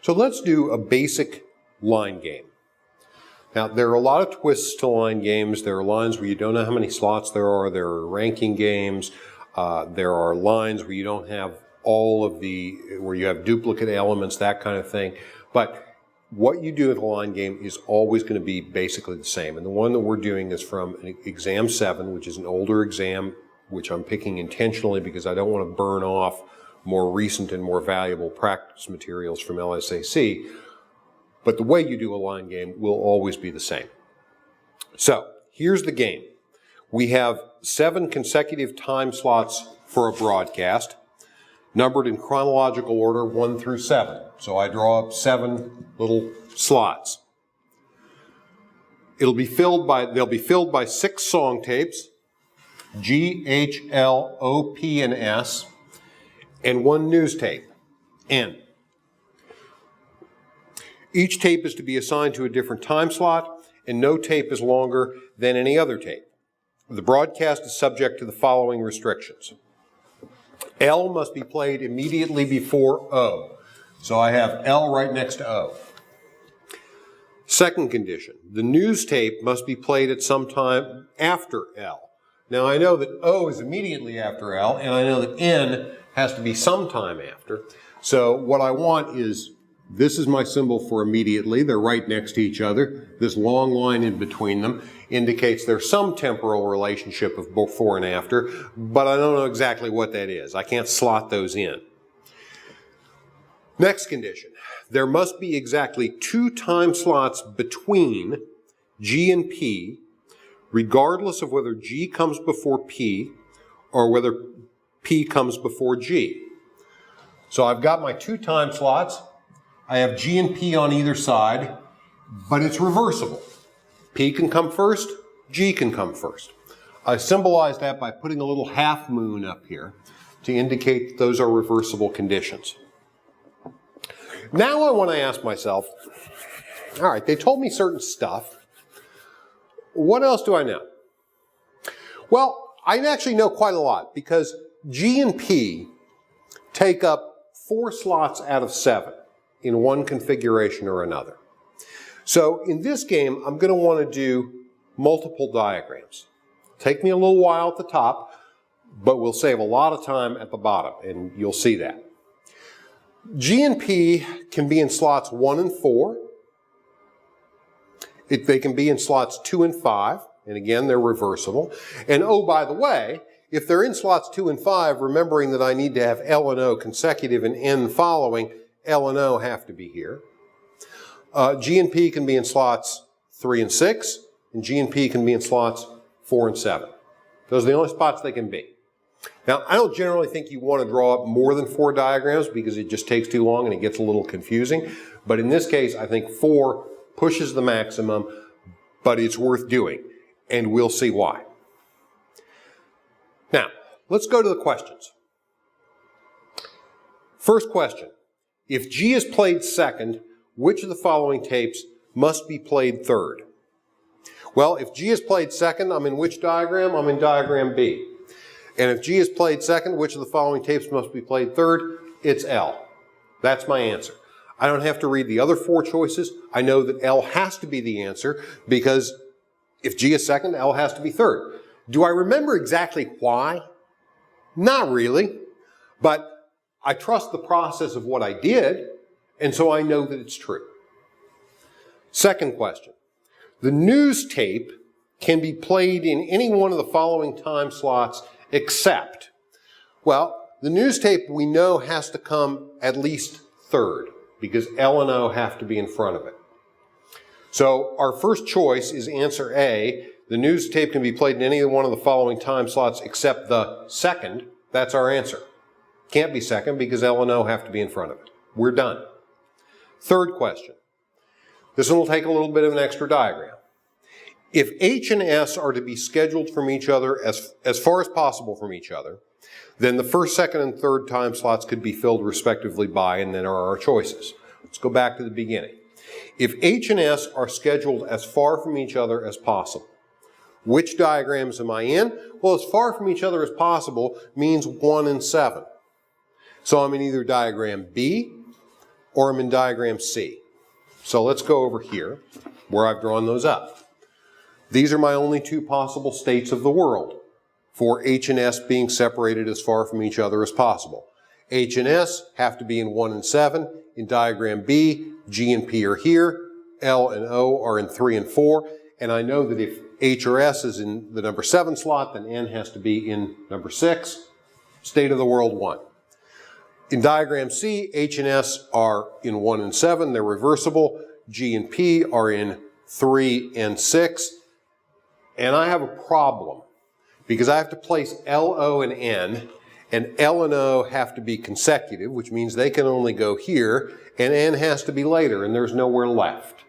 So let's do a basic line game. Now, there are a lot of twists to line games. There are lines where you don't know how many slots there are. There are ranking games. There are lines where you don't have all of where you have duplicate elements, that kind of thing. But what you do with a line game is always going to be basically the same. And the one that we're doing is from exam 7, which is an older exam, which I'm picking intentionally because I don't want to burn off more recent and more valuable practice materials from LSAT. But the way you do a line game will always be the same. So here's the game. We have 7 consecutive time slots for a broadcast, numbered in chronological order 1 through 7. So I draw up 7 little slots. They'll be filled by 6 song tapes, G, H, L, O, P, and S, and 1 news tape, N. Each tape is to be assigned to a different time slot, and no tape is longer than any other tape. The broadcast is subject to the following restrictions. L must be played immediately before O. So I have L right next to O. Second condition, the news tape must be played at some time after L. Now I know that O is immediately after L, and I know that N has to be sometime after. So what I want is, this is my symbol for immediately. They're right next to each other. This long line in between them indicates there's some temporal relationship of before and after, but I don't know exactly what that is. I can't slot those in. Next condition, there must be exactly 2 time slots between G and P, regardless of whether G comes before P or whether P comes before G. So I've got my 2 time slots. I have G and P on either side, but it's reversible. P can come first, G can come first. I symbolize that by putting a little half moon up here to indicate that those are reversible conditions. Now I want to ask myself, all right, they told me certain stuff. What else do I know? Well, I actually know quite a lot because G and P take up 4 slots out of 7 in one configuration or another. So in this game, I'm going to want to do multiple diagrams. Take me a little while at the top, but we'll save a lot of time at the bottom, and you'll see that. G and P can be in slots 1 and 4. They can be in slots 2 and 5, and again, they're reversible. And oh, by the way, if they're in slots 2 and 5, remembering that I need to have L and O consecutive and N following, L and O have to be here. G and P can be in slots 3 and 6, and G and P can be in slots 4 and 7. Those are the only spots they can be. Now, I don't generally think you want to draw up more than 4 diagrams because it just takes too long and it gets a little confusing. But in this case, I think 4 pushes the maximum, but it's worth doing, and we'll see why. Now, let's go to the questions. First question. If G is played second, which of the following tapes must be played third? Well, if G is played second, I'm in which diagram? I'm in diagram B. And if G is played second, which of the following tapes must be played third? It's L. That's my answer. I don't have to read the other 4 choices. I know that L has to be the answer because if G is second, L has to be third. Do I remember exactly why? Not really, but I trust the process of what I did, and so I know that it's true. Second question. The news tape can be played in any one of the following time slots except, well, the news tape we know has to come at least third because L and O have to be in front of it. So our first choice is answer A. The news tape can be played in any one of the following time slots except the second. That's our answer. Can't be second because L and O have to be in front of it. We're done. Third question. This one will take a little bit of an extra diagram. If H and S are to be scheduled from each other as far as possible from each other, then the first, second, and third time slots could be filled respectively by, and then are our choices. Let's go back to the beginning. If H and S are scheduled as far from each other as possible, which diagrams am I in? Well, as far from each other as possible means 1 and 7. So I'm in either diagram B or I'm in diagram C. So let's go over here where I've drawn those up. These are my only two possible states of the world for H and S being separated as far from each other as possible. H and S have to be in 1 and 7. In diagram B, G and P are here. L and O are in 3 and 4. And I know that if H or S is in the number 7 slot, then N has to be in number 6. State of the world 1. In diagram C, H and S are in 1 and 7. They're reversible. G and P are in 3 and 6. And I have a problem because I have to place L, O, and N, and L and O have to be consecutive, which means they can only go here, and N has to be later, and there's nowhere left.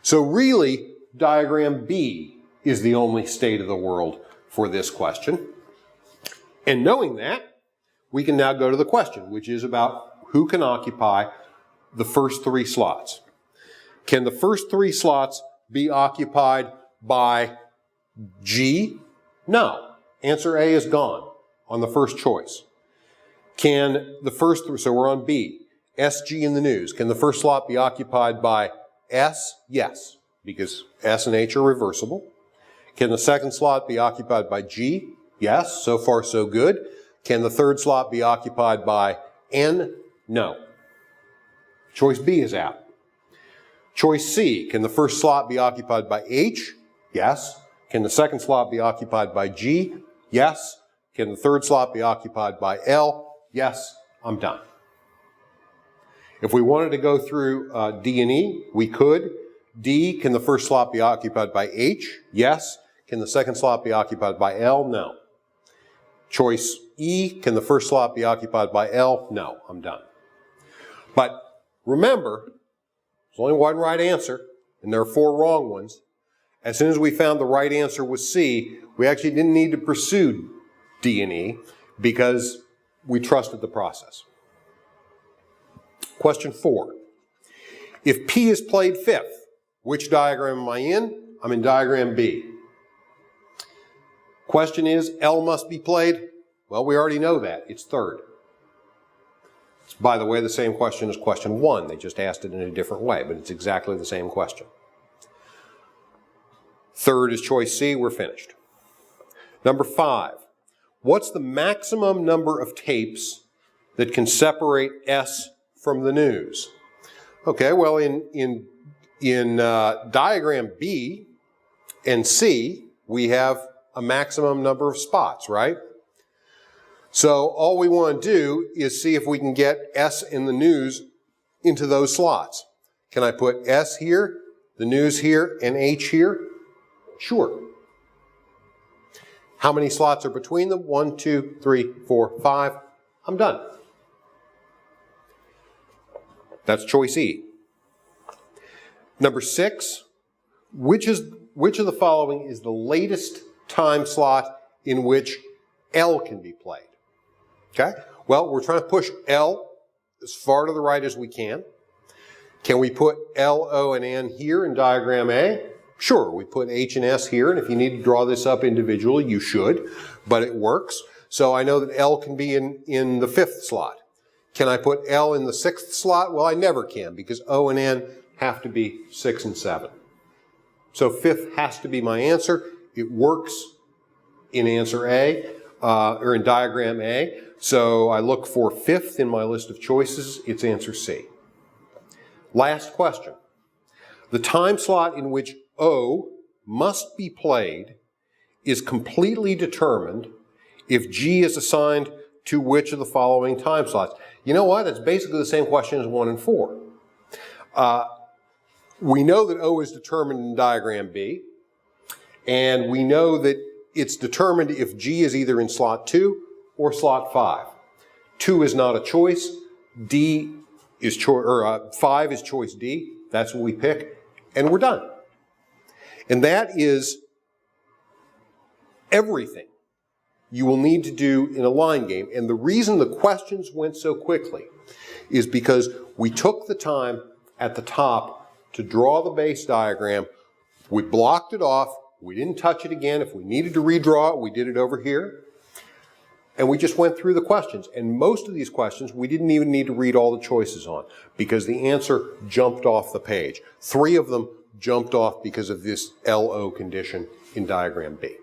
So really, diagram B is the only state of the world for this question. And knowing that, we can now go to the question, which is about who can occupy the first 3 slots. Can the first 3 slots be occupied by G? No. Answer A is gone on the first choice. Can the first, so we're on B, S, G in the news. Can the first slot be occupied by S? Yes, because S and H are reversible. Can the second slot be occupied by G? Yes, so far so good. Can the third slot be occupied by N? No. Choice B is out. Choice C, can the first slot be occupied by H? Yes. Can the second slot be occupied by G? Yes. Can the third slot be occupied by L? Yes. I'm done. If we wanted to go through D and E, we could. D, can the first slot be occupied by H? Yes. Can the second slot be occupied by L? No. Choice E, can the first slot be occupied by L? No. I'm done. But remember, there's only one right answer, and there are 4 wrong ones. As soon as we found the right answer was C, we actually didn't need to pursue D and E because we trusted the process. Question 4. If P is played 5th, which diagram am I in? I'm in diagram B. Question is, L must be played? Well, we already know that. It's 3rd. It's, by the way, the same question as question 1. They just asked it in a different way, but it's exactly the same question. 3rd is choice C. We're finished. Number 5. What's the maximum number of tapes that can separate S from the news? Okay, well, in diagram B and C, we have a maximum number of spots, right? So all we want to do is see if we can get S in the news into those slots. Can I put S here, the news here, and H here? Sure. How many slots are between them? 1, 2, 3, 4, 5. I'm done. That's choice E. Number 6, which of the following is the latest time slot in which L can be played? Okay? Well, we're trying to push L as far to the right as we can. Can we put L, O, and N here in diagram A? Sure, we put H and S here, and if you need to draw this up individually, you should, but it works. So I know that L can be in the 5th slot. Can I put L in the 6th slot? Well, I never can, because O and N have to be 6 and 7. So 5th has to be my answer. It works in answer A, or in diagram A. So I look for 5th in my list of choices. It's answer C. Last question. The time slot in which O must be played is completely determined if G is assigned to which of the following time slots. You know what? That's basically the same question as 1 and 4. We know that O is determined in diagram B, and we know that it's determined if G is either in slot 2 or slot 5. 2 is not a choice. D is 5 is choice D. That's what we pick, and we're done. And that is everything you will need to do in a line game. And the reason the questions went so quickly is because we took the time at the top to draw the base diagram. We blocked it off. We didn't touch it again. If we needed to redraw it, we did it over here. And we just went through the questions. And most of these questions, we didn't even need to read all the choices on because the answer jumped off the page. 3 of them jumped off because of this LO condition in diagram B.